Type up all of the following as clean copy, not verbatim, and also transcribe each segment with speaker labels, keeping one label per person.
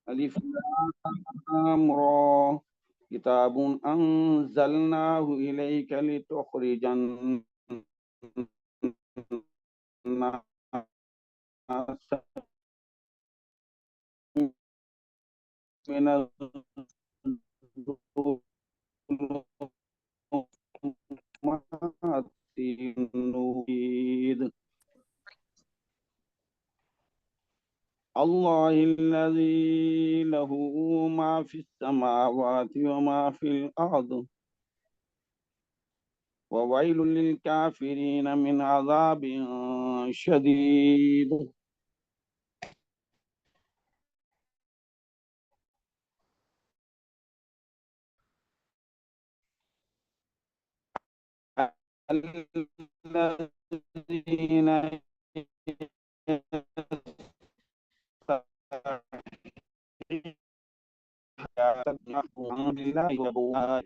Speaker 1: الف لام را كتاب أنزلناه إليك لتخرج الناس من الظلمات النور الله الذي له ما في السماوات وما في الأرض وويل للكافرين من عذاب شديد. الذين يستحقون بالله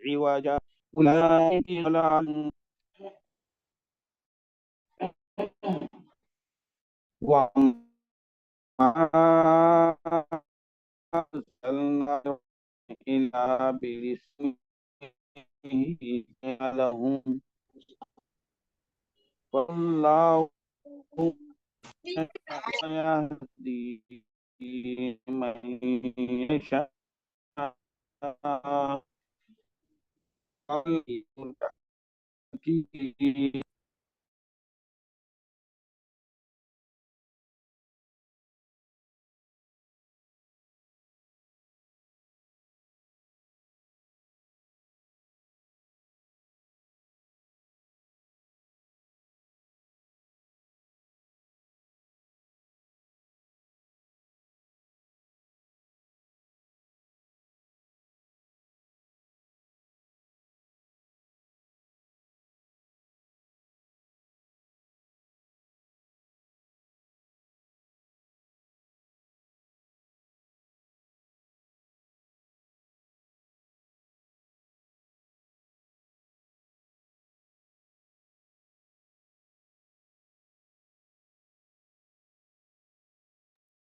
Speaker 1: عوجا أولئك ضلال وما أرسلنا إلا بلسانه لهم والله يهدي من يشاء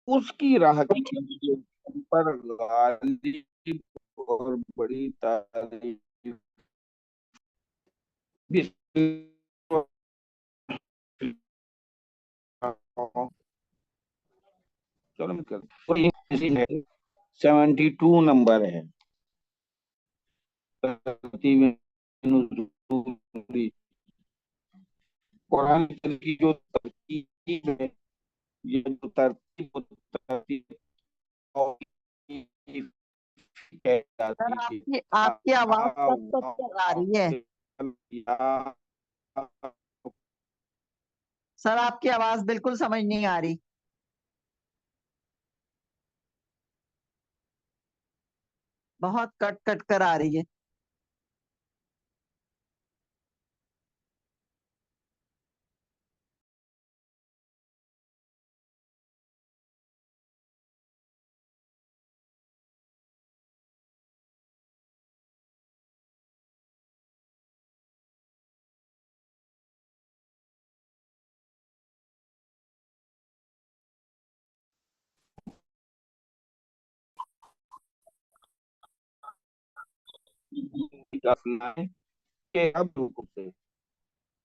Speaker 1: اس کی راہ کی پر غالب اور بڑی تعریف چلو میں کرتا 72 نمبر ہے ترتیب نزولی قرآن کی جو ترتیب ہے یہ جو ترتیب
Speaker 2: آپ کی آواز کٹ کٹ کر آ رہی ہے سر، آپ کی آواز بالکل سمجھ نہیں آ رہی. بہت کٹ کٹ کر آ رہی ہے.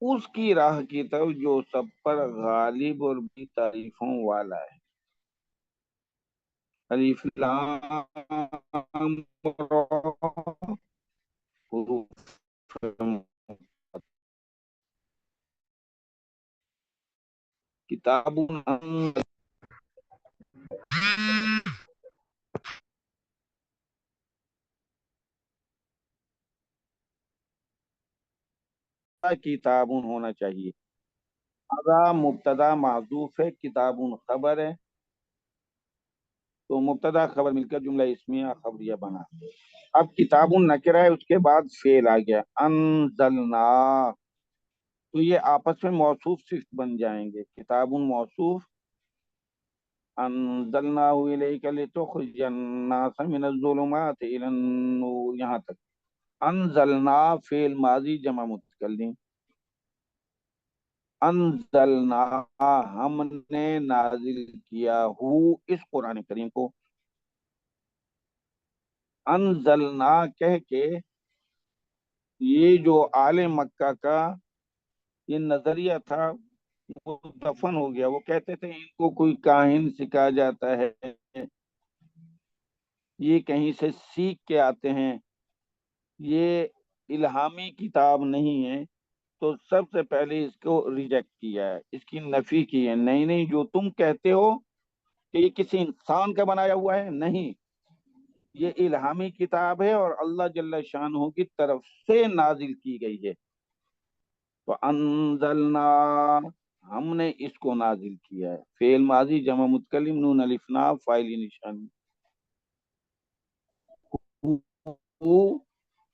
Speaker 1: اس کی راہ کی طرف جو سب پر غالب اور بھی تعریفوں والا ہے. الف لام را کتاب کتاب ہونا چاہیے. مبتدا معذوف ہے، کتاب خبر ہے، تو مبتدا خبر مل کر جملہ اسمیہ خبریہ بنا. اب کتاب نکرہ ہے، اس کے بعد فعل آ گیا انزلنا، تو یہ آپس میں موصوف صفت بن جائیں گے. کتاب موصوف، انزلنا الیک لتخرج الناس من الظلمات الی النور، یہاں تک. انزلنا فعل ماضی جمع متکلم، انزلنا ہم نے نازل کیا اس قرآن کریم کو، انزلنا کہہ کے یہ جو آل مکہ کا یہ نظریہ تھا وہ دفن ہو گیا۔ وہ کہتے تھے ان کو کوئی کاہن سکھا جاتا ہے، یہ کہیں سے سیکھ کے آتے ہیں، یہ الہامی کتاب نہیں ہے۔ تو سب سے پہلے اس کو ریجیکٹ کیا ہے، اس کی نفی کی ہے۔ نہیں نہیں، جو تم کہتے ہو کہ یہ کسی انسان کا بنایا ہوا ہے، نہیں، یہ الہامی کتاب ہے اور اللہ جل شانہ کی طرف سے نازل کی گئی ہے۔ تو انزلنا ہم نے اس کو نازل کیا ہے، فعل ماضی جمع متکلم نون الف نام فاعل نشانی، وہ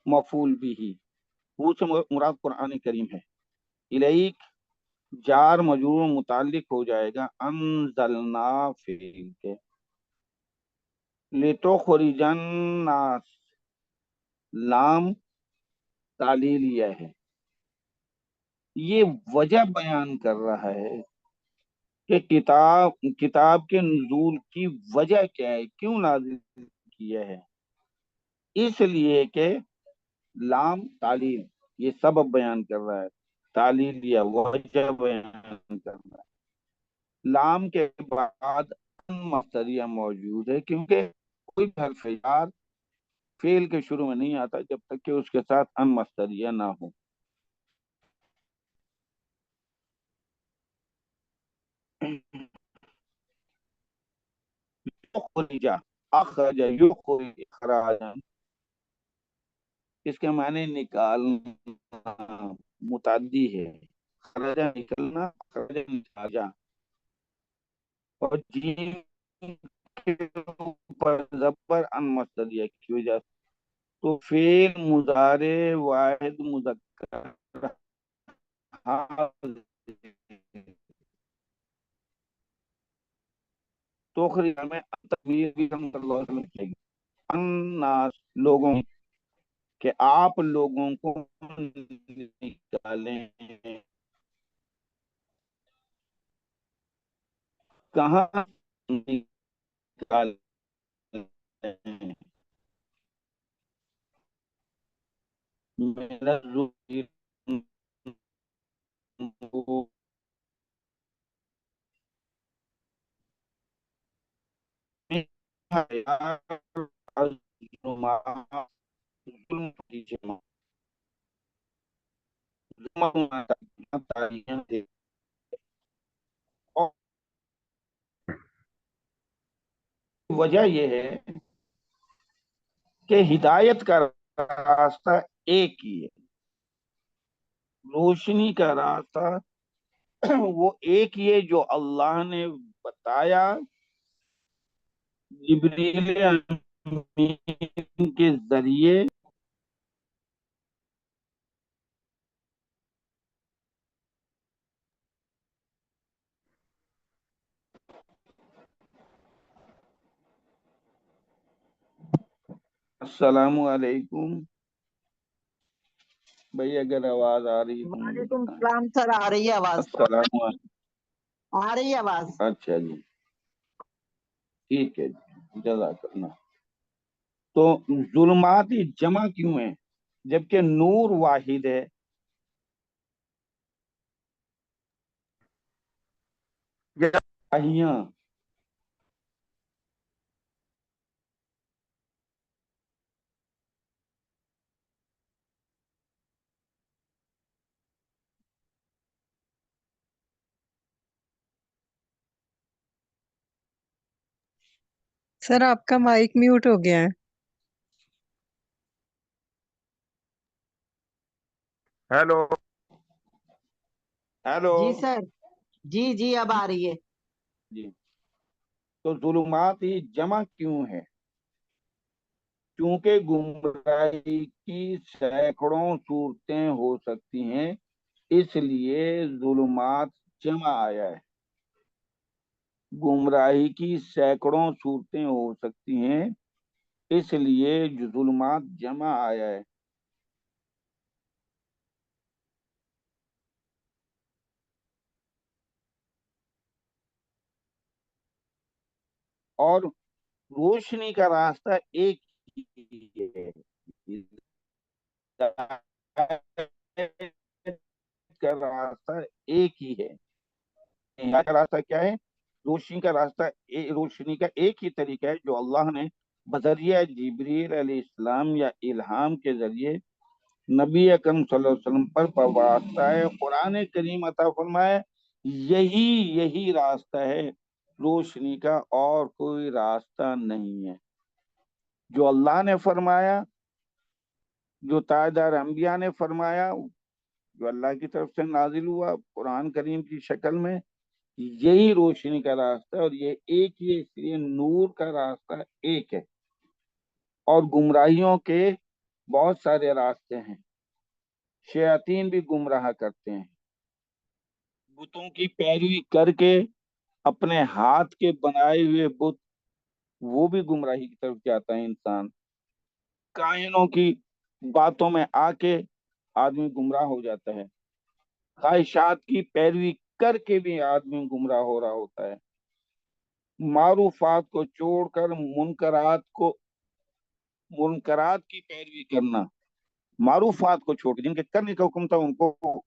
Speaker 1: مفعول بھی، وہ سے مراد قرآن کریم ہے۔ الیک جار مجرور متعلق ہو جائے گا انزلنا فعل کے، لتخرج الناس لام تعلیلیہ ہے، یہ وجہ بیان کر رہا ہے کہ کتاب کے نزول کی وجہ کیا ہے، کیوں نازل کیا ہے۔ اس لیے کہ لام تعلیل یہ سبب بیان کر رہا ہے، تعلیل یا وجہ بیان کر رہا ہے۔ لام کے بعد ان مصدریہ موجود ہے، کیونکہ کوئی حرف جار فعل کے شروع میں نہیں آتا جب تک کہ اس کے ساتھ ان مصدریہ نہ ہو۔ یخرج اخرج یخرج اخراجا، اس کے معنی نکالنا متعدی ہے، خرجہ نکلنا، اخرجہ نکالا، اور جیم کے اوپر زبر ان مصدریہ کی وجہ سے، تو فعل مضارع واحد مذکر حاضر، تو خریدہ میں تکبیر بھی ہم صلی اللہ علیہ وسلم کہے گی، الناس لوگوں، کہ آپ لوگوں کو نکالیں، کہاں نکالیں، میرا ضروری وجہ یہ ہے کہ ہدایت کا راستہ ایک ہی ہے، روشنی کا راستہ وہ ایک ہی ہے جو اللہ نے بتایا جبریل امین کے ذریعے۔ السلام علیکم بھائی، اگر آواز آ رہی تو مجھے
Speaker 2: وعلیکم
Speaker 1: بتائیں۔
Speaker 2: السلام سر، آ رہی ہے آواز،
Speaker 1: السلام علیکم،
Speaker 2: آ رہی ہے آواز۔
Speaker 1: اچھا جی، ٹھیک ہے جی، جزاک اللہ۔ تو ظلمات جمع کیوں ہیں جبکہ نور واحد ہے؟ گواہیاں،
Speaker 3: سر آپ کا مائک میوٹ ہو گیا ہے۔
Speaker 1: ہیلو ہیلو،
Speaker 2: جی سر، جی جی اب آ رہی ہے۔
Speaker 1: جی، تو ظلمات جمع کیوں ہے؟ کیونکہ گمراہی کی سینکڑوں صورتیں ہو سکتی ہیں، اس لیے ظلمات جمع آیا ہے۔ گمراہی کی سینکڑوں صورتیں ہو سکتی ہیں، اس لیے ظلمات جمع آیا ہے۔ اور روشنی کا راستہ ایک ہی ہے، کا راستہ ایک ہی ہے۔ ہدایت کا راستہ کیا ہے؟ روشنی کا ایک ہی طریقہ ہے جو اللہ نے بذریعہ جبریل علیہ السلام یا الہام کے ذریعے نبی اکرم صلی اللہ علیہ وسلم پر بواسطہ ہے قرآن کریم عطا فرمایا۔ یہی راستہ ہے روشنی کا، اور کوئی راستہ نہیں ہے۔ جو اللہ نے فرمایا، جو تاجدار انبیاء نے فرمایا، جو اللہ کی طرف سے نازل ہوا قرآن کریم کی شکل میں، یہی روشنی کا راستہ ہے، اور یہ ایک ہی ہے، اس لیے نور کا راستہ ایک ہے۔ اور گمراہیوں کے بہت سارے راستے ہیں، شیاطین بھی گمراہ کرتے ہیں، بتوں کی پیروی کر کے اپنے ہاتھ کے بنائے ہوئے بت، وہ بھی گمراہی کی طرف جاتا ہے انسان۔ کاہنوں کی باتوں میں آ کے آدمی گمراہ ہو جاتا ہے، خواہشات کی پیروی کر کے بھی آدمی گمراہ ہو رہا ہوتا ہے۔ معروفات کو چھوڑ کر منکرات کی پیروی کرنا، معروفات کو چھوڑ جن کے کرنے کا حکم تھا ان کو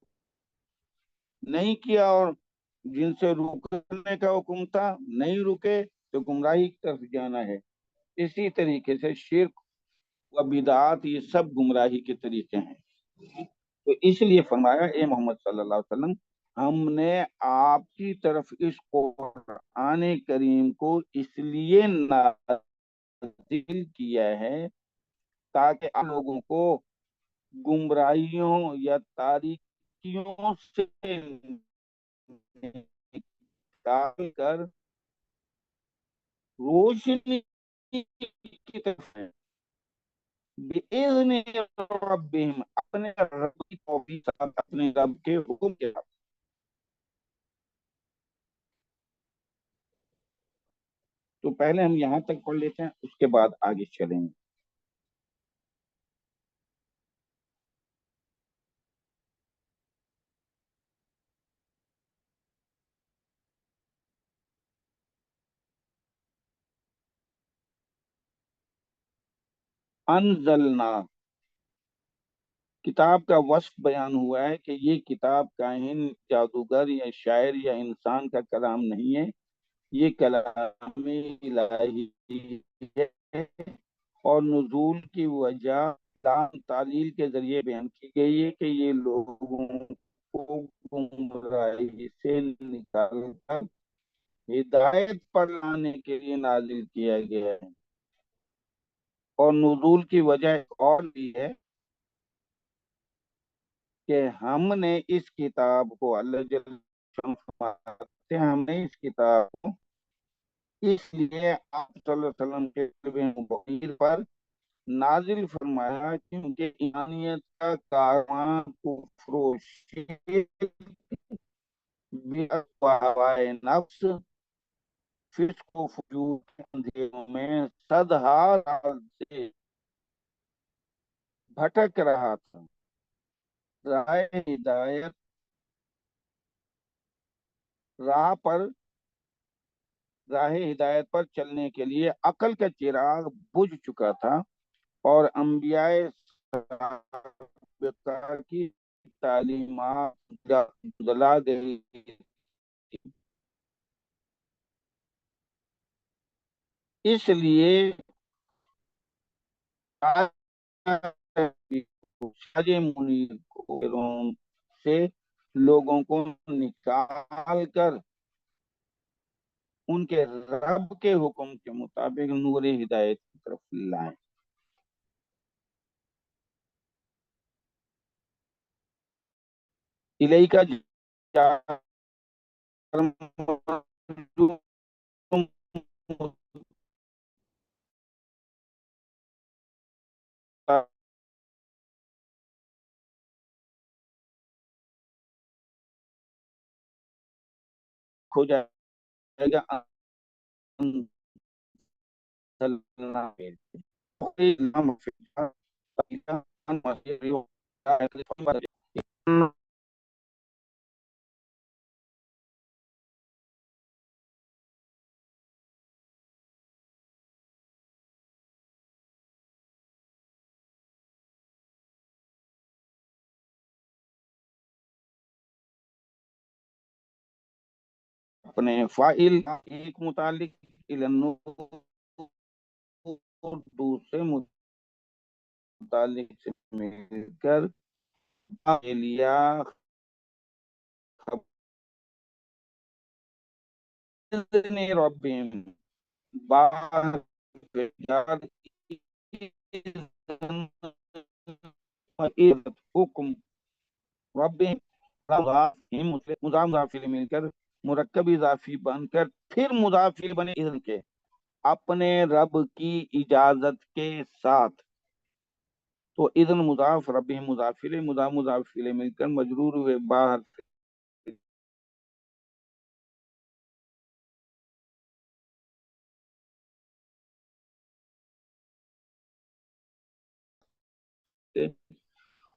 Speaker 1: نہیں کیا، اور جن سے رکنے کا حکم تھا نہیں رکے، تو گمراہی کی طرف جانا ہے۔ اسی طریقے سے شرک و بدعات یہ سب گمراہی کے طریقے ہیں۔ تو اس لیے فرمایا اے محمد صلی اللہ علیہ وسلم، ہم نے آپ کی طرف اس قرآن کریم کو اس لیے نازل کیا ہے تاکہ آپ لوگوں کو گمراہیوں یا تاریکیوں سے نکال کر روشنی کی طرف ہے، بِإِذْنِ رَبِّهِمْ، اپنے رب کی توفیق، اپنے رب کے حکم کے ساتھ۔ تو پہلے ہم یہاں تک پڑھ لیتے ہیں، اس کے بعد آگے چلیں گے۔ انزلنا، کتاب کا وصف بیان ہوا ہے کہ یہ کتاب کاہن، جادوگر یا شاعر یا انسان کا کلام نہیں ہے، یہ کلام الہی ہے، اور نزول کی وجہ تعلیل کے ذریعے بیان کی گئی ہے کہ یہ لوگوں کو گمراہی سے نکال کر ہدایت پر لانے کے لیے نازل کیا گیا ہے۔ اور نزول کی وجہ ایک اور بھی ہے کہ ہم نے اس کتاب کو، اللہ جل فرماتے ہیں، ہم نے اس کتاب کو اس لیے آپ صلی اللہ علیہ وسلم کے قلب مبین پر نازل فرمایا کیونکہ ایمانیت کا کارواں کفر و شرک، بدعت و ہوائے نفس، فسق و فجور کے اندھیروں میں صدہا سال سے بھٹک رہا تھا۔ راہ ہدایت راہ ہدایت پر چلنے کے لیے عقل کا چراغ بجھ چکا تھا، اور انبیاء سابقہ کی تعلیمات جلا گئی۔ اس لیے سراج منیر کو سے لوگوں کو نکال کر ان کے رب کے حکم کے مطابق نور ہدایت کی طرف لائیں۔ الیکا ہو جائے گا، اپنے فائل ایک متعلق النور دوسرے متعلق سے مل کر لیا ربهم بعد حکم ربهم مضاف مل کر مرکب اضافی بن کر پھر مضاف بنے اذن کے اپنے رب کی اجازت کے ساتھ. تو اذن مضاف ربهم مضاف مل کر مجرور ہوئے باہر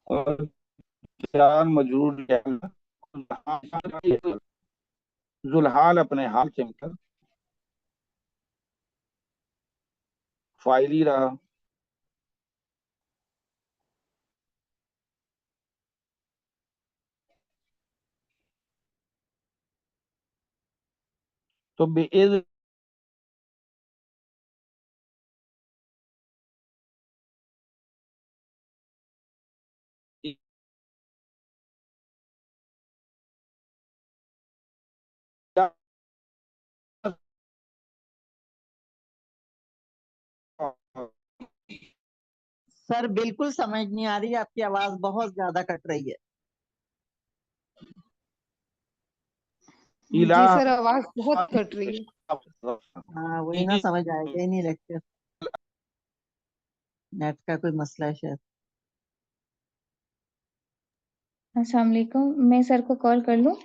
Speaker 1: اور چار مجرور ذوالحال اپنے حال سے مل کر فائلی رہا. تو بِإِذْنِ
Speaker 2: سر بالکل سمجھ نہیں آ رہی، آپ کی آواز بہت زیادہ کٹ رہی ہے.
Speaker 3: جی سر آواز بہت کٹ رہی ہے.
Speaker 2: ہاں وہی نہ سمجھ آئے گا ہی نہیں لیکچر. نیٹ کا کوئی مسئلہ ہے شاید.
Speaker 4: السلام علیکم، میں سر کو کال کر لوں؟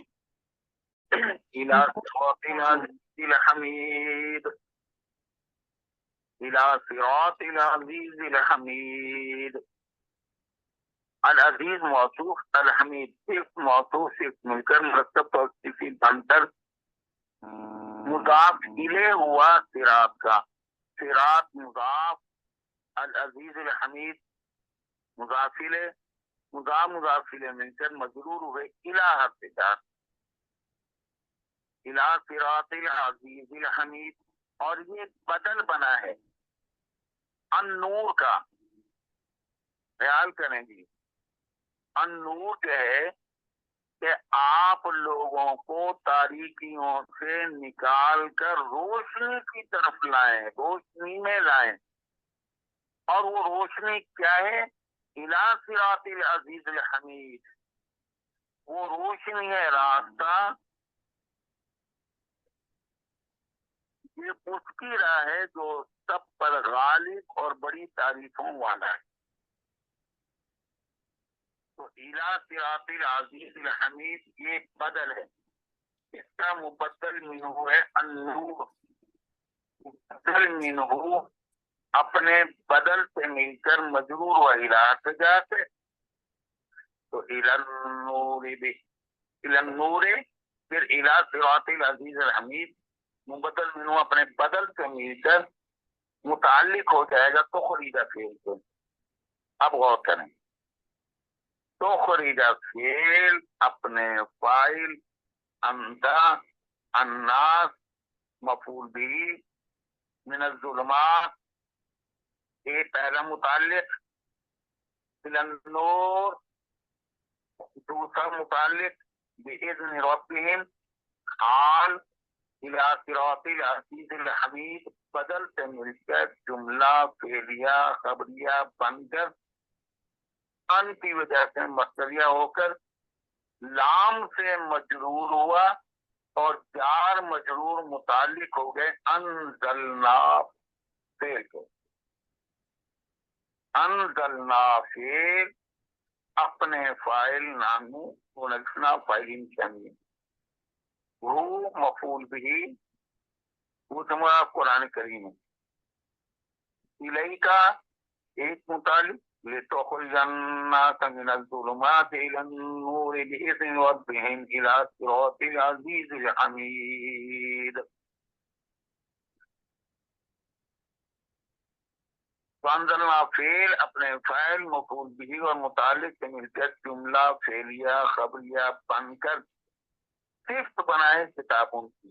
Speaker 5: العزیز موصوف الحمید ایک موصوف سے مل کر مرکب توصیفی بن کر مضاف الیہ ہوا صراط کا. صراط مضاف العزیز الحمید مضاف الیہ مضاف الیہ مل کر مجرور ہوئے الی حرف جر الی صراط العزیز الحمید. اور یہ بدل بنا ہے النور کا. خیال کریں گی النور جو ہے کہ آپ لوگوں کو تاریکیوں سے نکال کر روشنی کی طرف لائیں، روشنی میں لائیں. اور وہ روشنی کیا ہے؟ الی صراط العزیز الحمید. وہ روشنی ہے راستہ، یہ اس کی راہ ہے جو سب پر غالب اور بڑی تعریفوں والا ہے. تو الی صراط العزیز الحمید یہ بدل ہے، اس کا مبدل منہ ہے النور. مبدل منہ اپنے بدل سے مل کر مجرور و الی سے جاتے. تو الی النور پھر الی صراط العزیز الحمید مبدل منہ اپنے بدل سے مل کر متعلق ہو جائے گا تو خریدا فعل سے. اب غور کریں، تو خریدا فعل اپنے فاعل انتا الناس مفعول به من الظلمات یہ پہلا متعلق النور دوسرا متعلق بإذن ربهم حال الی صراط العزیز الحمید بدل سے مل کر جملہ فعلیہ خبریہ بن کر ان کی وجہ سے مصدریہ ہو کر لام سے مجرور ہوا اور چار مجرور متعلق ہو گئے انزلنا فعل کو. انزلنا فعل اپنے فاعل نامو منزلنا فاعلین شامل وہ مفعول به وہ تمہارا قرآن کریم ہے. الہی کا ایک متعلق لتخرج الناس من الظلمات الى النور باذن ربهم الى صراط العزيز الحميد. فانزلنا فعل اپنے فاعل مفعول به اور متعلق سے مل کر جملہ فعلیہ خبریہ بن کر صفت بنائے کتابوں کی.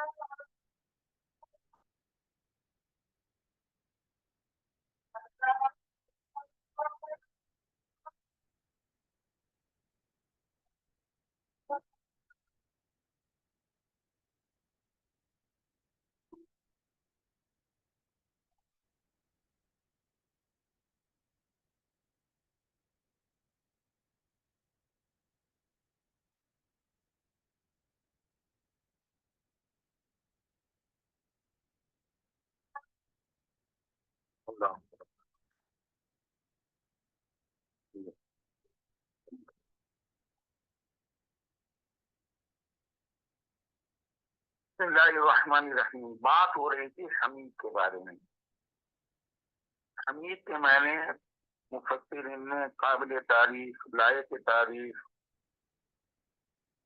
Speaker 5: بسم اللہ الرحمن الرحیم. بات ہو رہی تھی حمید کے بارے میں. حمید کے معنی مفسرین نے قابل تعریف، لائق تعریف،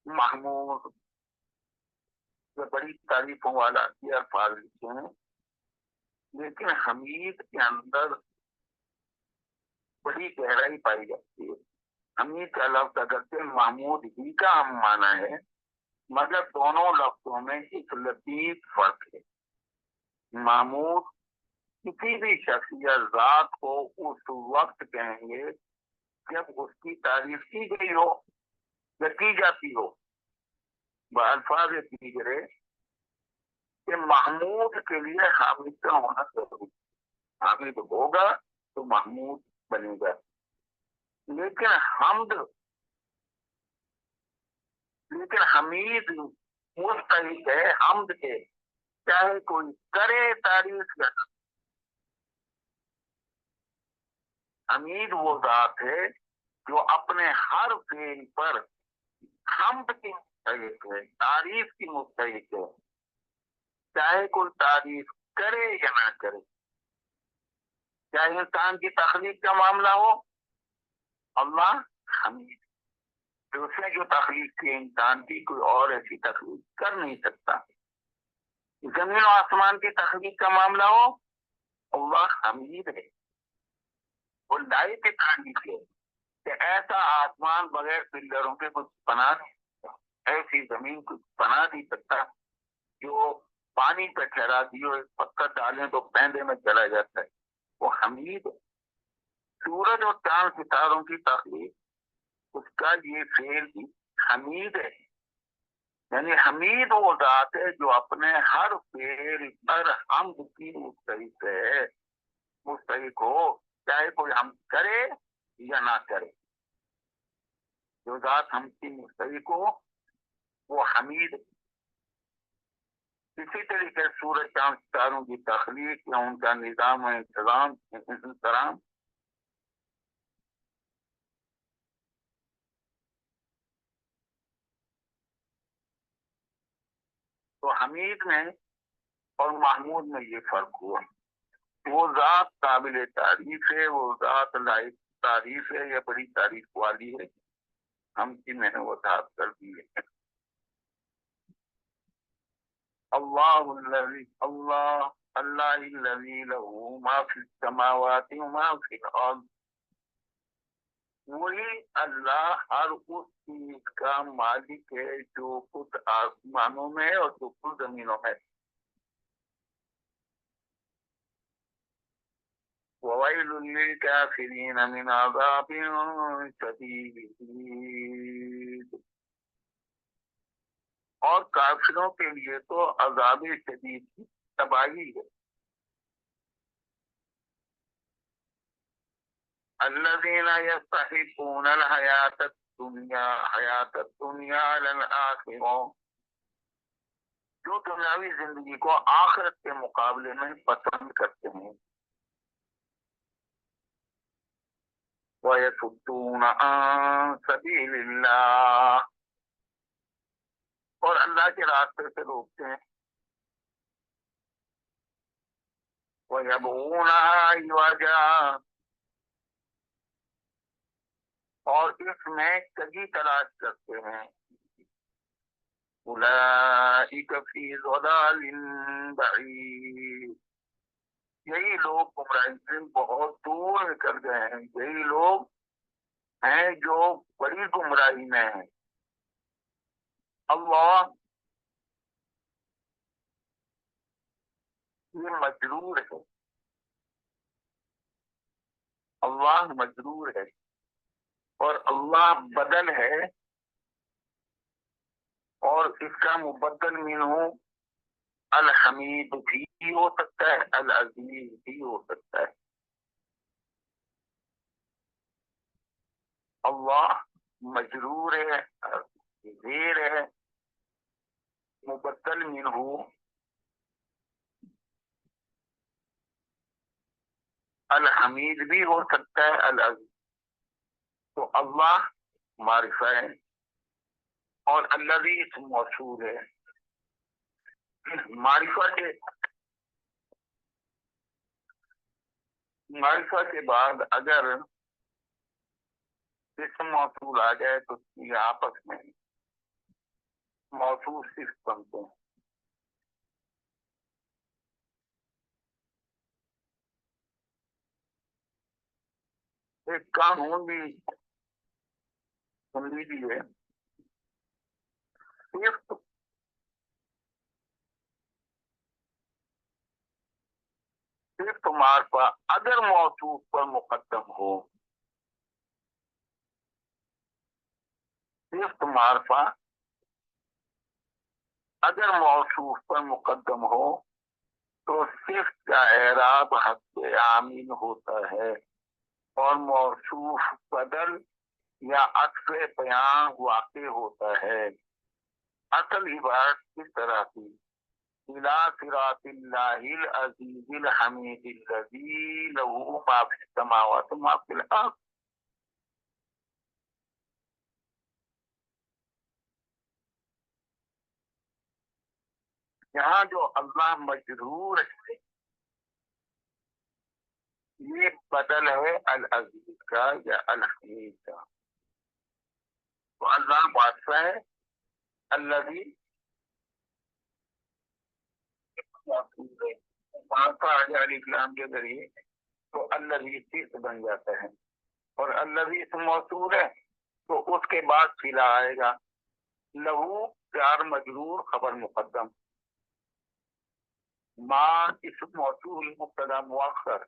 Speaker 5: محمود، یہ بڑی تعریفوں والا یہ الفاظ لکھے ہیں. لیکن حمید کے اندر بڑی گہرائی پائی جاتی ہے. حمید کا لفظ اگرچہ محمود ہی کا ہم مانا ہے، مگر دونوں لفظوں میں ایک لطیف فرق ہے. محمود کسی بھی شخص یا ذات کو اس وقت کہیں گے جب اس کی تعریف کی گئی ہو یا کی جاتی ہو. بالفاظ دیگرے کہ محمود کے لیے حامد کا ہونا ضروری. حامد ہوگا تو محمود بنے گا. لیکن حمید مستحق ہے حمد کے، چاہے کوئی کرے تعریف یا نہ. حمید وہ ذات ہے جو اپنے ہر فعل پر حمد کی مستحق ہے، تعریف کی مستحق ہے، چاہے کوئی تعریف کرے یا نہ کرے. چاہے انسان کی تخلیق کا معاملہ ہو، اللہ حمید. اس نے جو تخلیق کی انسان کی، کوئی اور ایسی تخلیق کر نہیں سکتا. زمین و آسمان کی تخلیق کا معاملہ ہو، اللہ حمید ہے. وہ لائق تعریف ہے کہ ایسا آسمان بغیر پلروں کے کچھ بنا نہیں سکتا، ایسی زمین کچھ بنا نہیں سکتا جو پانی پہ ٹھہرا دیو پتھر ڈالیں تو پیندے میں چلا جاتا ہے. وہ حمید ہے. سورج اور چاند ستاروں کی تخلیق، اس کا یہ فعل بھی حمید ہے. یعنی حمید وہ ذات ہے جو اپنے ہر فعل پر حمد کی مستحق ہے، مستحق ہو، چاہے کوئی حمد کرے یا نہ کرے. جو ذات حمد کی مستحق ہو وہ حمید ہے. اسی طریقے سورج چاند ستاروں کی تخلیق یا ان کا نظام و انتظام تو حمید میں اور محمود میں یہ فرق ہوا. وہ ذات قابل تعریف ہے، وہ ذات لائق تعریف ہے، یا بڑی تعریف والی ہے. ہم کی میں نے وضاحت کر دی ہے. اللہ الذی له ما فی السماوات وما فی الارض. وہی اللہ ہر اس چیز کا مالک ہے جو کچھ آسمانوں میں اور جو کچھ زمینوں میں. وَوَيْلٌ لِّلْكَافِرِينَ مِنْ عَذَابٍ شَدِيدٍ. اور کافروں کے لیے تو عذاب شدید کی تباہی ہے. الذين يستحبون الحياة الدنيا على الآخرة. جو دنیاوی زندگی کو آخرت کے مقابلے میں پسند کرتے ہیں. وَيَصُدُّونَ عَن سَبِيلِ اللَّهِ. اور اللہ کے راستے سے روکتے ہیں. وَيَبْغُونَهَا عِوَجًا. اور اس میں کجی تلاش کرتے ہیں. اولئک فی ضلال بعید. یہی لوگ گمراہی سے بہت دور نکل گئے ہیں. یہی لوگ ہیں جو بڑی گمراہی میں ہیں. اللہ یہ مجرور ہے، اللہ مجرور ہے، اور اللہ بدل ہے، اور اس کا مبدل منہ الحمید بھی ہو سکتا ہے، العزیز بھی ہو سکتا ہے۔ اللہ مجرور ہے، زیر ہے، مبدل منہ الحمید بھی ہو سکتا ہے، العزیز۔ تو اللہ معرفہ ہے اور الذی اسم موصول ہے۔ معرفہ کے بعد اگر اسم موصول آ جائے تو یہ آپس میں موصول صرف بنتے ہیں۔ ایک قانون بھی سن لیجیے، صرف معرفہ اگر موصوف پر مقدم ہو، صرف معرفہ اگر موصوف پر مقدم ہو تو صرف کا اعراب حسب عامل ہوتا ہے، اور موصوف بدل یا عطف بیان واقع ہوتا ہے۔ اصل عبارت کس طرح تھی؟ الى صراط اللہ العزیز الحمید الذی لہ ما فی السماوات و ما فی الارض۔ یہاں جو اللہ مجرور ہے یہ بدل ہے العزیز کا یا الحمید کا۔ تو اللہ بادشاہ ہے، الذی اسلام کے ذریعے تو الذی صفت بن جاتا ہے، اور الذی اسم موصول ہے تو اس کے بعد صلہ آئے گا، لہو جار مجرور خبر مقدم، ما اسم موصول مبتدا مؤخر،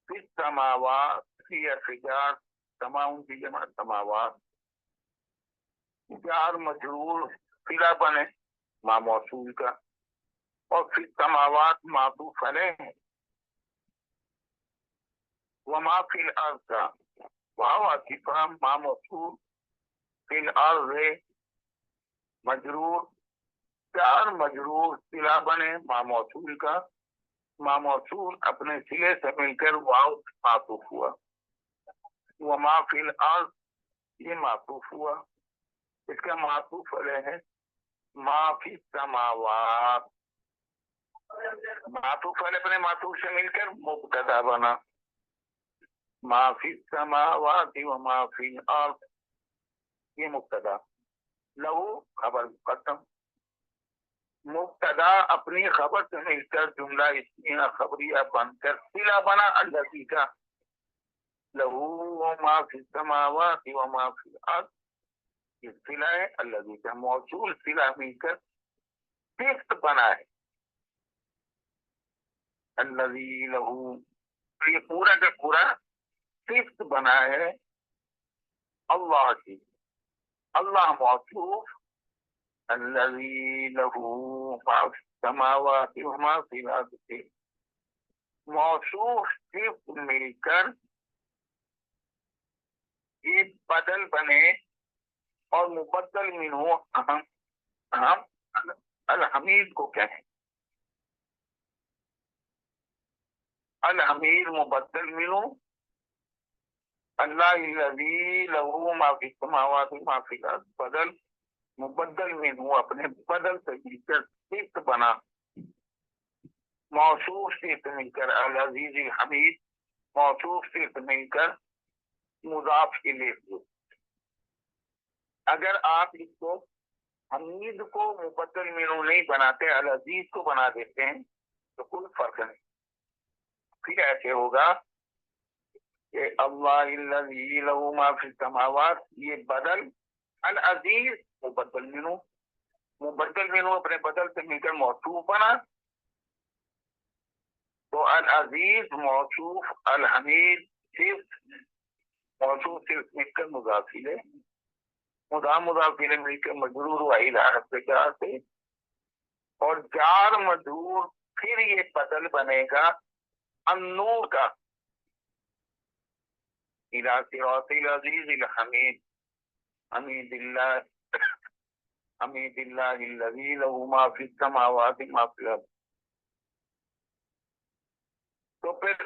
Speaker 5: فی السماوات فی ارتجار تمام کی جمع سماوات، جار مجرور صلہ بنے ما موصول کا، اور فی السماوات معطوف علیہ، وما فی الارض کا واو عطیفہ ما موصول، فی الارض مجرور، جار مجرور صلہ بنے ما موصول کا، ما موصول اپنے صلے سے مل کر واو معطوف ہوا، وما فی الارض یہ معطوف ہوا، اس کا معطوف علیہ ہے ما فی السماوات، معطوف علیہ اپنے معطوف سے مل کر مبتدا بنا، ما فی السماوات وما فی الارض یہ مبتدا، لہو خبر مقدم، مبتدا اپنی خبر سے مل کر جملہ اسمیہ خبریہ بن کر صلہ بنا الذی کا، لہو ما فی السماوات وما فی الارض یہ صلہ ہے الذی کا، موصول صلہ مل کر صفت بنا ہے الذی لہو، یہ پورا کا پورا صفت بنا ہے اللہ کی، اللہ موصوف الذی لہو ما فی السماوات وما فی الارض سے، موصوف صفت مل کر یہ بدل بنے، اور مبدل منہ ہم الحمید کو کہیں، الحمید مبدل منہ اللہ الذی لہ ما فی السماوات ما فی الارض، بدل مبدل منہ اپنے بدل سے مل کر صفت بنا، موصوف صفت مل کر العزیز الحمید، موصوف صفت مل کر مضاف الیہ۔ اگر آپ اس کو حمید کو مبدل منہ نہیں بناتے، العزیز کو بنا دیتے ہیں تو کوئی فرق نہیں، پھر ایسے ہوگا کہ اللہ الذی لہ ما فی السماوات یہ بدل، العزیز مبدل منہ، مبدل منہ اپنے بدل سے مل کر موصوف بنا، تو العزیز موصوف، الحمید صرف موصوف صرف مل کر مضاف الیہ، مضاف الیہ مل کر مجرور ہوا الی حرف جر سے، اور جار مجرور پھر یہ بدل بنے گا النور کا، الی صراط العزیز الحمید، حمید اللہ، حمید اللہ الذی لہ ما فی السماوات ما فی الارض۔ تو پھر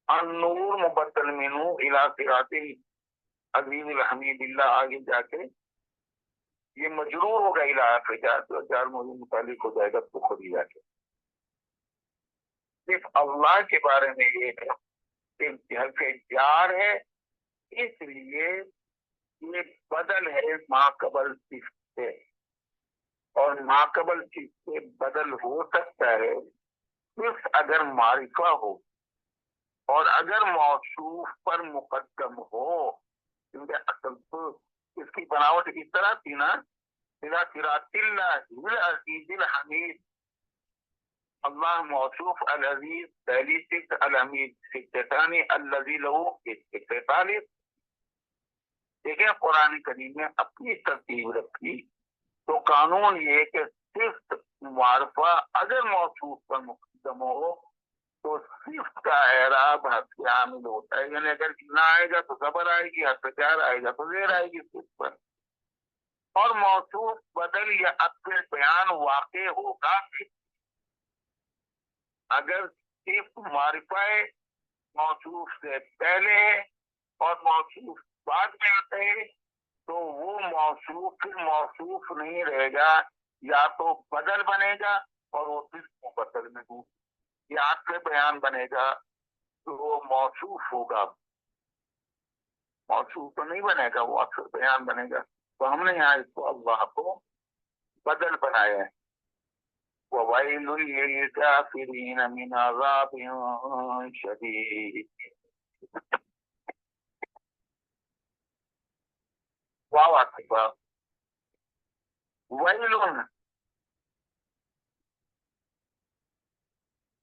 Speaker 5: النور مبدل منہ الی صراط العزیز الحمید اللہ، آگے جا کے یہ مجرور ہوگا الی حرف جر، تو جار مجرور متعلق ہو جائے گا تو خود ہی جا کے۔ صرف اللہ کے بارے میں یہ ہے کہ حرف جار ہے، اس لیے یہ بدل ہے ما قبل صفت سے، اور ما قبل صفت سے بدل ہو سکتا ہے صرف اگر معرفہ ہو اور اگر موصوف پر مقدم ہو، کیونکہ اصل تو اس کی بناوٹ اس طرح تھی نا، الی صراط اللہ العزیز الحمید، اللہ موصوف العزیز پہلی صفت، الحمید صفت ثانی، الذی لہ صفت ثالث۔ دیکھیں قرآن کریم نے اپنی ترتیب رکھی، تو قانون یہ کہ صفت معرفہ اگر موصوف پر مقدم ہو تو صفت کا اعراب حرف عامل ہوتا ہے، یعنی اگر نہ آئے گا تو زبر آئے گی، حرف جر آئے گا تو زیر آئے گی صفت پر، اور موصوف بدل یا عطف بیان واقع ہوگا اگر صرف معرفہ موصوف سے پہلے ہے اور موصوف بعد میں آتے ہیں، تو وہ موصوف پھر موصوف نہیں رہے گا، یا تو بدل بنے گا اور وہ صرف مبدل میں ہو، یا عطف بیان بنے گا تو وہ موصوف ہوگا، موصوف تو نہیں بنے گا، وہ عطف بیان بنے گا۔ تو ہم نے یہاں اس کو اللہ کو بدل بنایا ہے، وَوَيْلٌ لِّلْكَافِرِينَ مِنْ عَذَابٍ شَدِيدٍ۔ واو عاطفہ، ویلن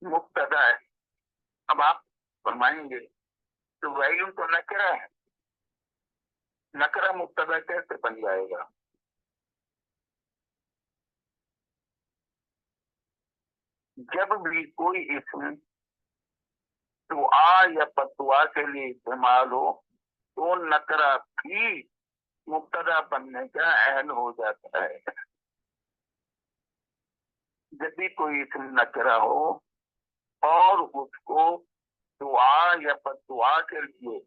Speaker 5: مبتدا ہے۔ اب آپ فرمائیں گے تو ویلن تو نکرہ ہے، نکرہ مبتدا کیسے بن جائے گا؟ جب بھی کوئی اسم دعا یا بدعا کے لیے استعمال ہو تو نکرہ بھی مبتدا بننے کا اہل ہو جاتا ہے۔ جب بھی کوئی اسم نکرہ ہو اور اس کو دعا یا بدعا کے لیے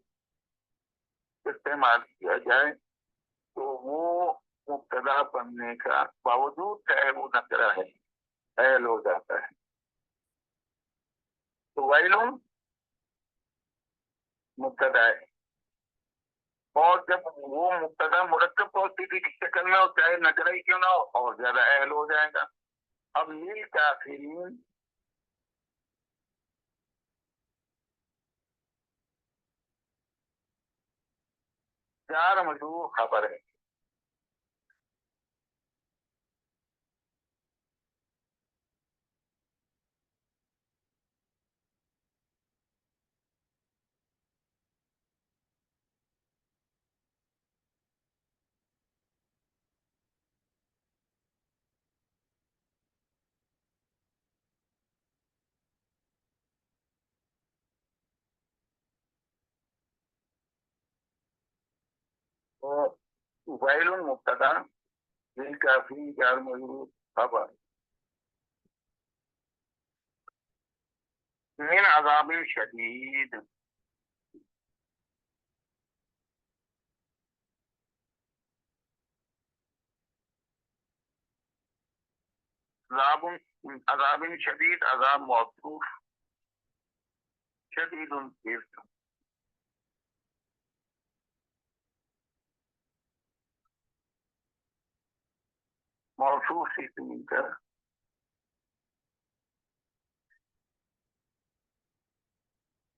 Speaker 5: استعمال کیا جائے تو وہ مبتدا بننے کا باوجود چاہے وہ نکرہ ہے اہل ہو جاتا ہے۔ تو ویلون مبتدا ہے، اور جب وہ مبتدا مرکب توحیدی کی شکل میں ہو چاہے نکرہ ہی کیوں نہ ہو اور زیادہ اہل ہو جائے گا۔ اب یہ کافرین جار مجرور خبر ہے، اور ویلون مبتدا للکافرین جار مجرور خبر، من عذاب شدید، عذاب شدید، عذاب موصوف، شدید صفت، موصوف سے مل کر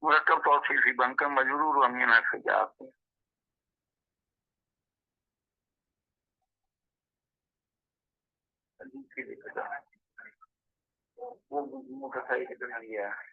Speaker 5: مرکب توصیفی بن کر مجرور و امین سے جاتے ہیں۔ وہ متحد کر لیا ہے۔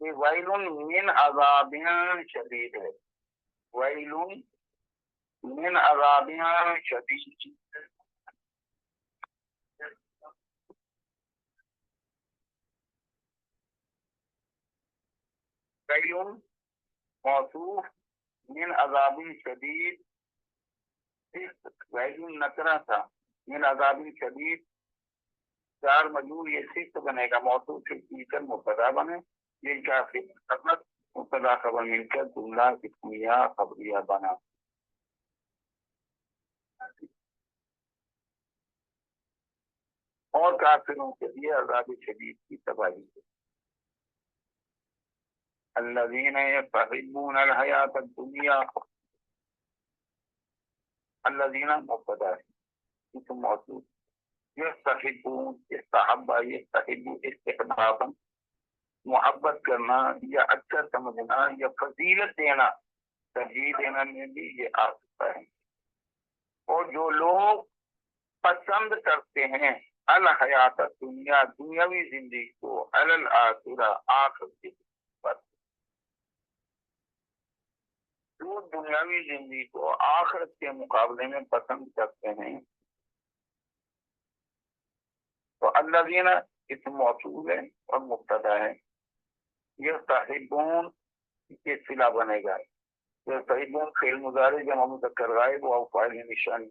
Speaker 5: ویلن من عذاب شدید ہے، ویلن من عذاب شدید، ویلن موصوف من عذاب شدید، ویلن نکرہ تھا، من عذاب شدید چار مجرور یہ صفت بنے گا، موصوف سے کر مبتدا بنے، یہ کافی خدمت مبتدا خبر مل کر جملہ اسمیہ خبریہ بنا۔ اور کافروں کے لیے عذاب شدید کی تباہی ہے۔ الذین یستحبون الحیاۃ الدنیا، الذین مبتدا ہے اسم موصوف، یستحبون استحب یستحب استحبابا محبت کرنا یا اچھا سمجھنا یا فضیلت دینا، ترجیح دینا میں بھی یہ آ سکتا ہے۔ اور جو لوگ پسند کرتے ہیں الحیات دنیا دنیاوی زندگی کو، الآخرہ آخرت کی پر، جو دنیاوی زندگی کو آخرت کے مقابلے میں پسند کرتے ہیں، تو الذین اسم موصول ہے اور مبتدا ہے، یستحبون کے صلہ بنے گا، یستحبون فعل مضارع جمع مذکر غائب و فاعل نشانی،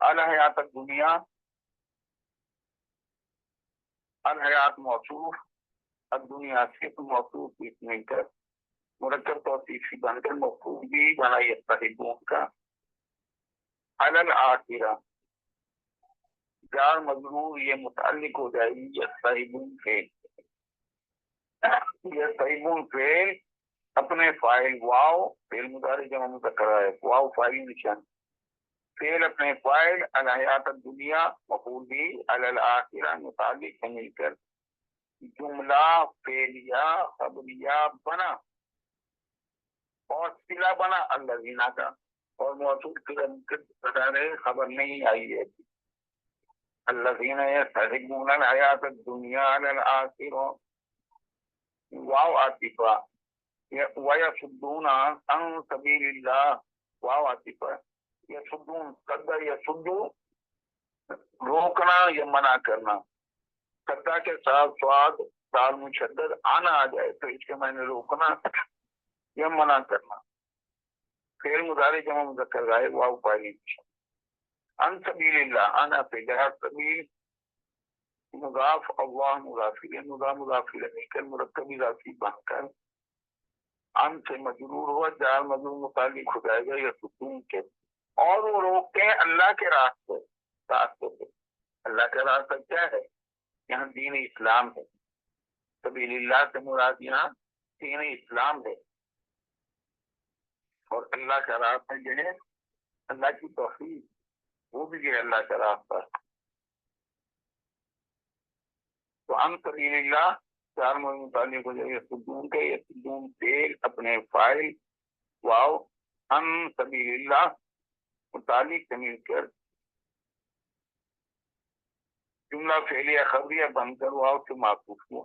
Speaker 5: الحیات الدنیا الحیات موصوف، الدنیا صفت موصوف اس کر مرکب توصیفی بن کر مفعول بھی بنا یستحبون کا، الآخرہ جار مجرور یہ متعلق ہو جائے گی یستحبون فعل، یستحبون فعل اپنے فاعل واو فعل مضارع جمع مذکر ہے، واو فاعل نشان، فعل اپنے فاعل الحیات الدنیا مفعول بھی الآخرہ متعلق سے مل کر جملہ فعلیہ خبریہ بنا اور صلہ بنا الذین کا، اور موصول بتا رہے خبر نہیں آئی ہے، الذین یستحبون الحیات الدنیا علی الآخرہ، واو عاطفہ، ویصدون عن سبیل اللہ، واو عاطفہ، یصدون صد یصدو روکنا یا منع کرنا، صدا کے ساتھ سواد دال مشدد آنا آ جائے تو اس کے معنی روکنا یا منع کرنا، فعل مضارع جمع مذکر غائب واو فاعل عن سبیل اللہ، انا فی جہاد سبیل مضاف، اللہ مضاف الیہ، مضاف الیہ مل کر مرکب اضافی بن کر عن سے مجرور ہوا، جار مجرور متعلق ہو جائے گا یا سکون کے، اور وہ روکتے ہیں اللہ کے راستے سے، اللہ کا راستہ کیا ہے؟ یہاں دین اسلام ہے، سبیل اللہ سے مراد یہاں دین اسلام ہے، اور اللہ کا راستہ جو ہے اللہ کی توحید، وہ بھی جو ہے اللہ کا راستہ، تو عن سبیل اللہ چار متعلق ہو جائے سدون کے، یہ سدون فعل اپنے فاعل واو عن سبیل اللہ متعلق سے مل کر جملہ فعلیہ خبریہ بن کر واو سے معطوف ہوا،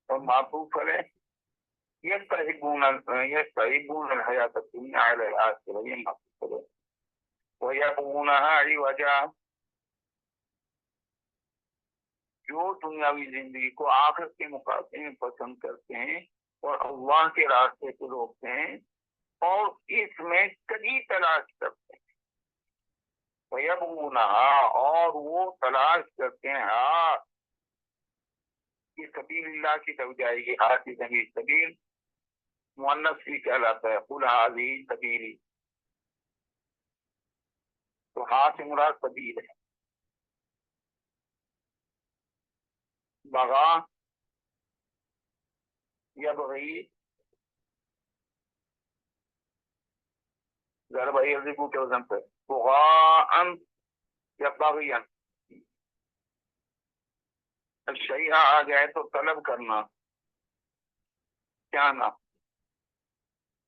Speaker 5: اور معطوف ہے یستحبون الحیات الدنیا علی الآخرہ، یہ معطوف ہے، وَيَبْغُونَهَا عِوَجًا، جو دنیاوی زندگی کو آخرت کے مقابلے میں پسند کرتے ہیں اور اللہ کے راستے کو روکتے ہیں اور اس میں کبھی تلاش کرتے ہیں، وَيَبْغُونَهَا اور وہ تلاش کرتے ہیں، ہاں یہ سبیل اللہ کی طرف جائے گی، ہاتھ کی ضمیر سبیل مؤنث بھی کہلاتا ہے، قُلْ هَٰذِهِ سَبِیلِی، تو ہاتھ سے مراد سبیل ہے، بغا یبغی ضرب یضربو کے وزن پہ، بغاءً یا باغیاً. شیعہ آ جائے تو طلب کرنا، چاہنا.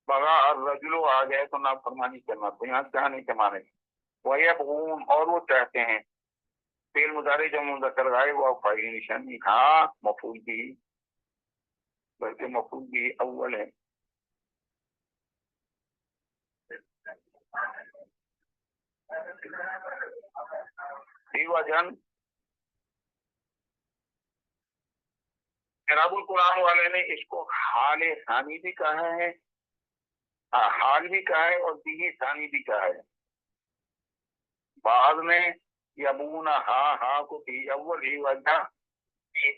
Speaker 5: بغا الرجل آ جائے تو نافرمانی کرنا، تو یہاں چاہنے کے معنی. وَيَبْغُونَ اور وہ چاہتے ہیں. فعل مضارع جمع مذکر غائب اور فاعل نشانی ہاں مفعول بھی، بلکہ مفعول بھی اول ہے. وجن اعراب القرآن والے نے اس کو حال ثانی بھی کہا ہے، حال بھی کہا ہے، اور بھی ثانی بھی کہا ہے. بعض میں یبون ہا کو بھی اول ہی وجہ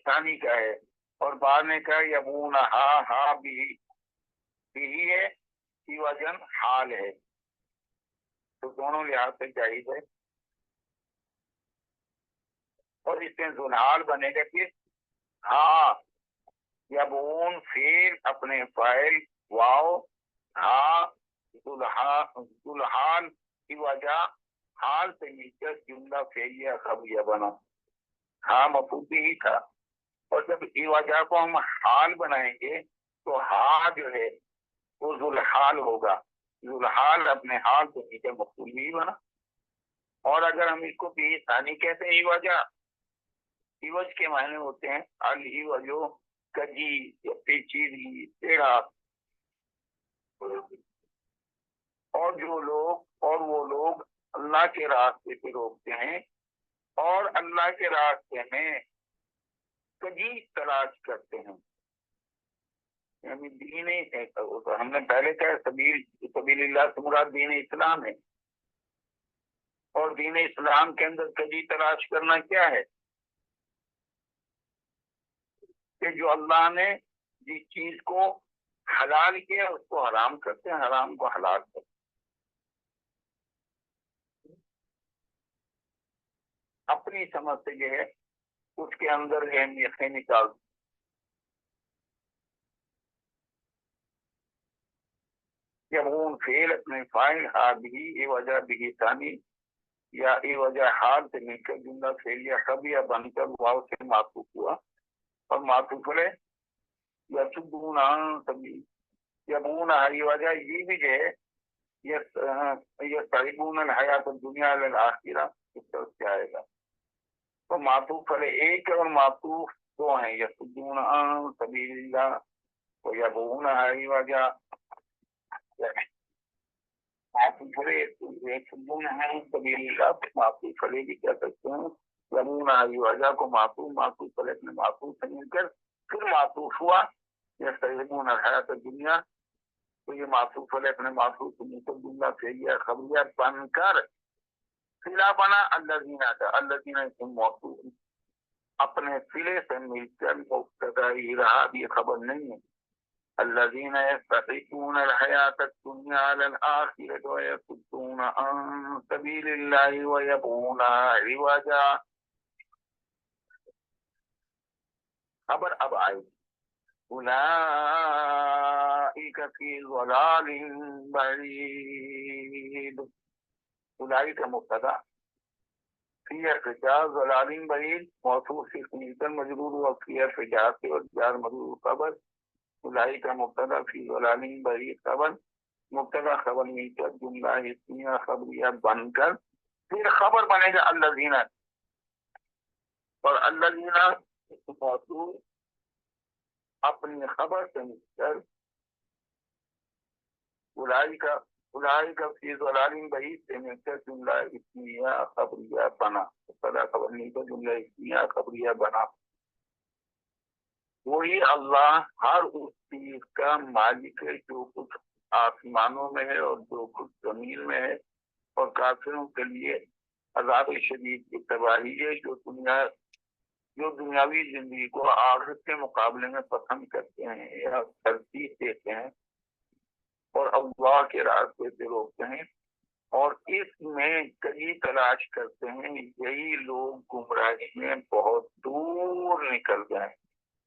Speaker 5: ثانی کا ہے، اور بعد نے کہا یبون ہا بھی ہے، کی وجہ حال ہے. تو دونوں لحاظ سے جائز ہے. اور اس میں ذوالحال بنے گا کہ ہاں یبون فعل اپنے فاعل واو ہاں ذوالحال کی وجہ حال سے مل کر جملہ فعلیہ خبریہ بنا. ہاں مفعول بھی تھا، اور جب ای وجہ کو ہم حال بنائیں گے تو ہاں جو ہے وہ ذوالحال ہوگا. ذوالحال اپنے حال سے مل کر مفعول بھی بنا. اور اگر ہم اس کو بھی ثانی کہتے ہیں ای وجہ، عوج کے معنی ہوتے ہیں الہوجو کجی یا پیچیدگی ٹیڑھا. اور وہ لوگ اللہ کے راستے پہ روکتے ہیں اور اللہ کے راستے میں کجی تلاش کرتے ہیں. یعنی دین ہم نے پہلے کہا سبیل اللہ سے مراد دین اسلام ہے، اور دین اسلام کے اندر کجی تلاش کرنا کیا ہے کہ جو اللہ نے جس چیز کو حلال کیا اس کو حرام کرتے ہیں، حرام کو حلال کرتے ہیں. اپنی سمجھ سے جو ہے اس کے اندر اہمیتیں نکال. یبغون فعل اپنے فاعل ہا بھی وجہ بھی ثانی یا ای وجہ حال سے مل کر جملہ فعلیہ خبریہ بن کر واو سے معطوف ہوا، اور معطوف ہے یصدون عن سبیل. یبغون ای وجہ یہ بھی جو ہے یستحبون الحیات الدنیا علی الآخرہ اس طرف سے آئے گا. تو معطوف ہے ایک اور معطوف دو ہیں، یصدون عن سبیل اللہ و یبغون ای وجہ. معطوف ہے یصدون عن سبیل اللہ، معطوف ہے بھی کہہ سکتے ہیں. یبغون ای وجہ کو معطوف ہے اپنے معطوف سے مل کر پھر معطوف ہوا یستحبون الحیات الدنیا. تو یہ معطوف ہے اپنے معطوف سے مل کر جملہ فعلیہ خبریہ بن کر فلا بنا الذین کا. الذین اسم موصول اپنے فلے سے مل کر مبتدا ہی رہا، بھی خبر نہیں ہے. الذین یستحبون الحیات الدنیا علی الآخرۃ ویصدون عن سبیل اللہ ویبغونہا عوجا. خبر اب آئی اولئک فی ضلال بعید. اولئک مبتدا فی ارتجاع ضلال بعید موصوف سے مل مجرور و فی ارتجاع سے اور جار مجرور خبر. اولئک مبتدا فی ضلال بعید خبر، مبتدا خبر مل کر جملہ اسمیہ خبریہ بن کر پھر خبر بنے گا الذین، اور الذین موصول اپنی خبر سے مل کر اولئک فی ضلال بعید سے مل کر جملہ اسمیہ خبریہ بنا. مبتدا خبر مل کر جملہ اسمیہ خبریہ بنا. وہی اللہ ہر اس چیز کا مالک ہے جو کچھ آسمانوں میں ہے اور جو کچھ زمین میں ہے، اور کافروں کے لیے عذاب شدید کی تباہی ہے جو دنیاوی زندگی کو آخرت کے مقابلے میں پسند کرتے ہیں یا ترجیح دیتے ہیں اور اللہ کے راستے سے روکتے ہیں. اور اس میں کئی تلاش کرتے ہیں، یہی لوگ گمراہی میں بہت دور نکل گئے.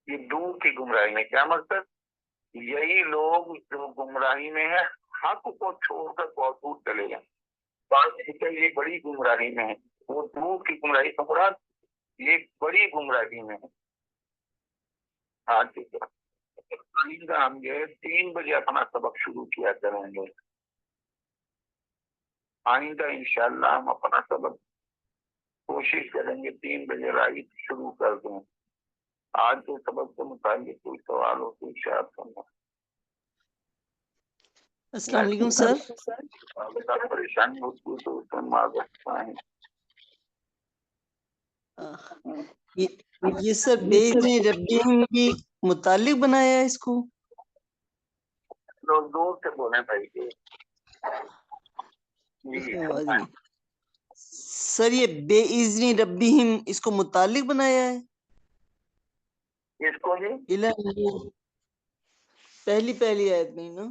Speaker 5: یہ دور کی گمراہی میں کیا مقصد؟ یہی لوگ جو گمراہی میں ہے حق کو چھوڑ کر بہت دور چلے گئے. بات یہ بڑی گمراہی میں ہے، وہ دور کی گمراہی تو مراد یہ بڑی گمراہی میں ہے. آج ہم جو 3 بجے اپنا سبق شروع کیا کریں گے. آئندہ انشاءاللہ ہم اپنا سبق کوشش کریں گے 3 بجے رائٹ شروع کر دیں. آج کے سبق کے متعلق کوئی سوال ہو تو ارشاد کرنا.
Speaker 6: السلام علیکم سر.
Speaker 5: پریشانی ہوتی ہے تو اس میں معذرت چاہیں.
Speaker 6: یہ سر بیچ نے ربیم کی متعلق بنایا ہے اس کو؟
Speaker 5: لوگ دور سے بولیں بھائی جی.
Speaker 6: سر یہ بے اذن ربیم اس کو متعلق بنایا ہے
Speaker 5: اس کو جی
Speaker 6: پہلی آیت میں نا.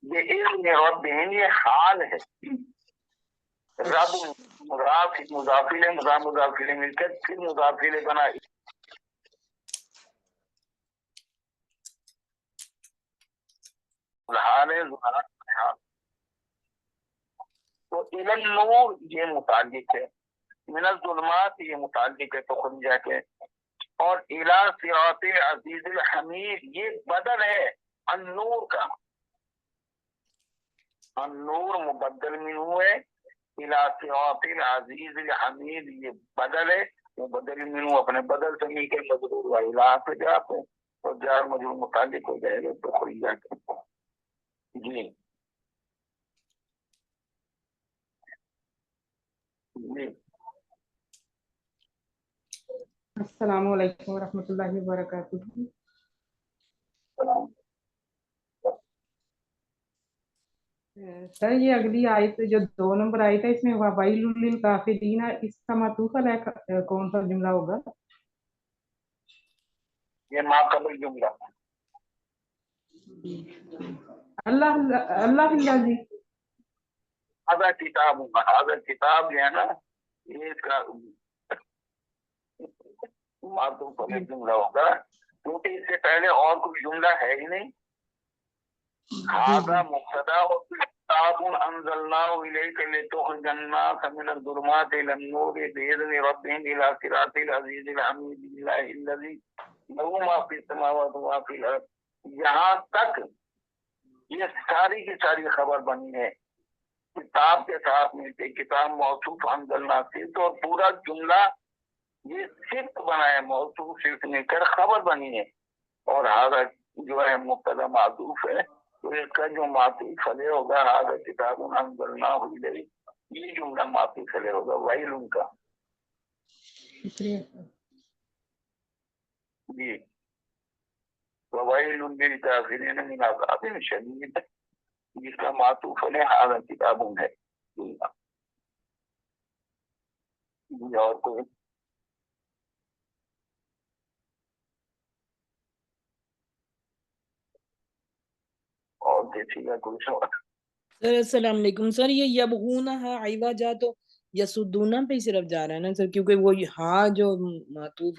Speaker 5: یہ علم ربہم یہ حال ہے. رب مضافیلے مضافیلے مل کر پھر مضافیلے بنا. حال ہے تو علم نور یہ متعلق ہے، من الظلمات یہ متعلق ہے تو خنجا کے، اور الى صراط عزیز الحمید یہ بدل ہے النور کا. النور مبدل منہ ہے، الى صراط العزیز الحمید یہ بدل ہے. مبدل منہ اپنے بدل سے مل کے مجرور و الہ پہ جاتے اور جار مجرور متعلق ہو جائے گا تو خنجا کے. جی جی
Speaker 7: السلام علیکم ورحمۃ اللہ وبرکاتہ. سر یہ اگلی آیت جو 2 نمبر آئی تھا اس میں وَوَيْلٌ لِّلْكَافِرِينَ اس کا معطوف علیہ کون سا جملہ ہوگا؟
Speaker 5: یہ ما قبل جملہ
Speaker 7: اللہ جی
Speaker 5: آدھا کتاب ہوگا. آدھا کتاب جو ہے نا یہ اس کا معطوف علیہ جملہ ہوگا کیونکہ اس سے پہلے اور کوئی جملہ ہے ہی نہیں. هذا مبتدا وكتاب انزلناه اليك لتخرج الناس من الظلمات الى النور باذن ربهم الى صراط العزيز الحميد لله الذي له ما في السماوات وما في الارض. یہاں تک یہ ساری کی ساری خبر بنی ہے کتاب کے ساتھ مل کے. کتاب موصوف انزلنا صرف اور پورا جملہ یہ صرف بنا ہے، موصوف صرف مل کر خبر بنی ہے. اور هذا جو ہے مبتدا معطوف ہے تو اس کا جو معطوف علیہ ہوگا هذا کتاب انزلناه الیک یہ جملہ معطوف علیہ ہوگا ویل کا.
Speaker 7: شکریہ.
Speaker 5: جی وویل للکافرین من عذاب شدید جس کا معطوف علیہ هذا کتاب ہے. اور کوئی اور دیکھیے گا کوئی سوال.
Speaker 8: سر السلام علیکم. سر یہ یبغونہا عوجا تو یسدونا پہ ہی صرف جا رہا ہے نا سر، کیونکہ وہ ہاں جو معطوف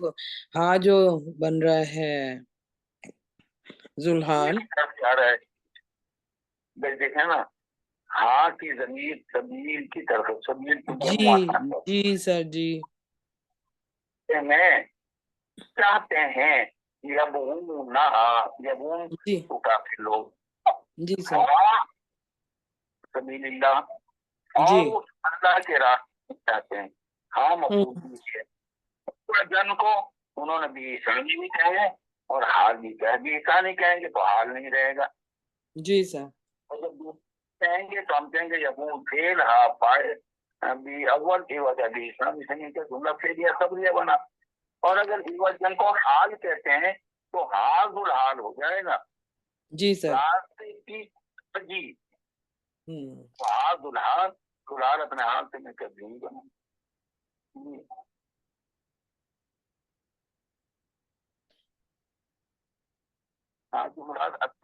Speaker 8: ہاں جو بن رہا ہے ذوالحال
Speaker 5: جا رہا ہے دیکھیں نا ہاں کی ضمیر سبیل کی طرف سبیل
Speaker 8: جی سر جی
Speaker 5: میں چاہتے ہیں یبغون
Speaker 8: جی
Speaker 5: تو کافی لوگ
Speaker 8: جی سر
Speaker 5: سبیل اللہ
Speaker 8: جی
Speaker 5: اور اس اللہ کے راستے چاہتے ہیں. ہاں مفعول ہے. جن کو انہوں نے بھی عیسانی بھی کہے اور حال بھی کہہ بھی عیسانی کہیں گے تو حال نہیں رہے گا.
Speaker 8: جی سر
Speaker 5: اور جب کہیں گے تو ہم کہیں گے یبون فیل ہاں پائے بھی اول کی وجہ بھی اسلامی سنی کے جملہ فیلیا صبریہ بنا. اور اگر جن کو حال کہتے ہیں تو حال الحال ہو جائے گا.
Speaker 8: جی سر
Speaker 5: راستے کی جی حال الحال الحال اپنے حال سے مل کر نہیں بنا. مراد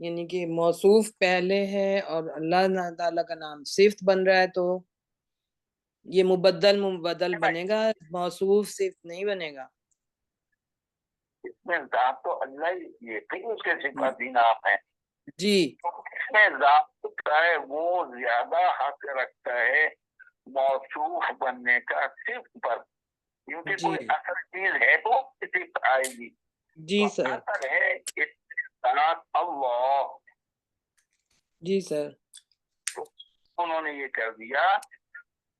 Speaker 8: یعنی کہ موصوف پہلے ہے اور اللہ تعالیٰ کا نام صفت بن رہا ہے تو یہ مبدل بنے گا، موصوف صفت نہیں بنے گا.
Speaker 5: اس میں ذات تو اللہ ہی ہے، پھر اس کے صفاتی نام ہے.
Speaker 8: جی
Speaker 5: اس میں ذات ہوتا ہے وہ زیادہ حق رکھتا ہے موصوف بننے کا صفت پر، کیونکہ
Speaker 8: جی
Speaker 5: کوئی اصل چیز ہے تو صفت آئے گی.
Speaker 8: جی
Speaker 5: تو
Speaker 8: سر.
Speaker 5: اصل ہے اس ذات اللہ.
Speaker 8: جی سر.
Speaker 5: انہوں نے یہ کر دیا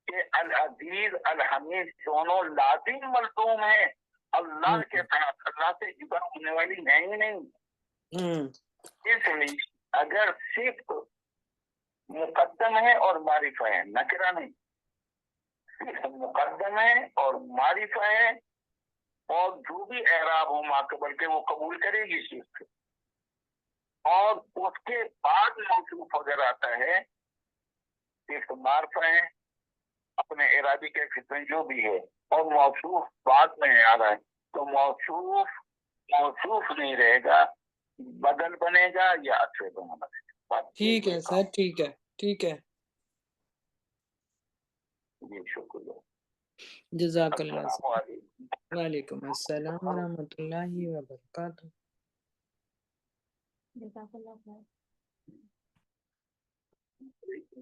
Speaker 5: کہ العزیز الحمید دونوں لازم ملزوم ہیں اللہ کے ساتھ، اللہ سے جدا ہونے والی ہے ہی نہیں. اس لیے اگر صرف مقدم ہے اور معرفہ ہے، نکرہ نہیں، صرف مقدم ہے اور معرفہ ہے، اور جو بھی اعراب ہو ماقبل کے وہ قبول کرے گی صرف، اور اس کے بعد موصوف وغیرہ آتا ہے صرف معرفہ ہے اپنے ارادی کے فطر جو بھی ہے، اور موصوف بعد میں آ رہا ہے تو موصوف نہیں رہے گا، بدل بنے گا یا اچھے بنے گا.
Speaker 8: ٹھیک ہے سر. ٹھیک ہے. ٹھیک ہے.
Speaker 5: جی شکریہ.
Speaker 8: جزاک اللہ.
Speaker 5: السلام علیکم
Speaker 8: وعلیکم السلام ورحمۃ اللہ وبرکاتہ.
Speaker 4: جزاک اللہ خیر.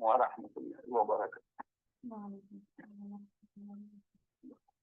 Speaker 5: ورحمۃ اللہ وبرکاتہ.
Speaker 4: وعلیکم السلام ورحمۃ اللہ وبرکاتہ.